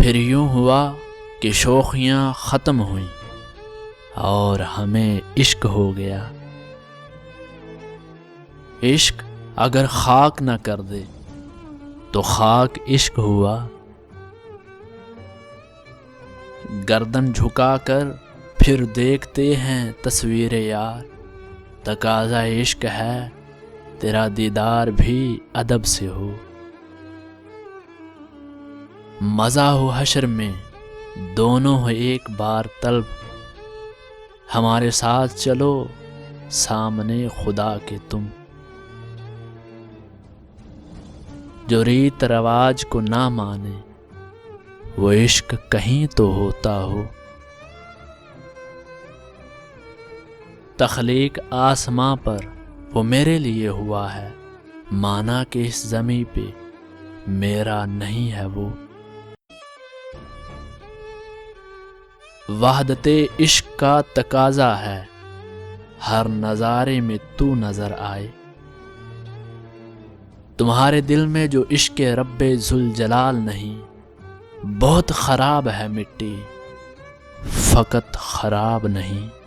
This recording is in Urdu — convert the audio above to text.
پھر یوں ہوا کہ شوخیاں ختم ہوئیں اور ہمیں عشق ہو گیا۔ عشق اگر خاک نہ کر دے تو خاک عشق ہوا۔ گردن جھکا کر پھر دیکھتے ہیں تصویر یار، تقاضا عشق ہے تیرا دیدار بھی ادب سے ہو۔ مزہ ہو حشر میں دونوں ہو ایک بار طلب، ہمارے ساتھ چلو سامنے خدا کے تم۔ جو ریت رواج کو نہ مانے وہ عشق کہیں تو ہوتا ہو۔ تخلیق آسماں پر وہ میرے لیے ہوا ہے، مانا کہ اس زمیں پہ میرا نہیں ہے وہ۔ وحدت عشق کا تقاضا ہے ہر نظارے میں تو نظر آئے۔ تمہارے دل میں جو عشق رب ذوالجلال نہیں، بہت خراب ہے مٹی فقط خراب نہیں۔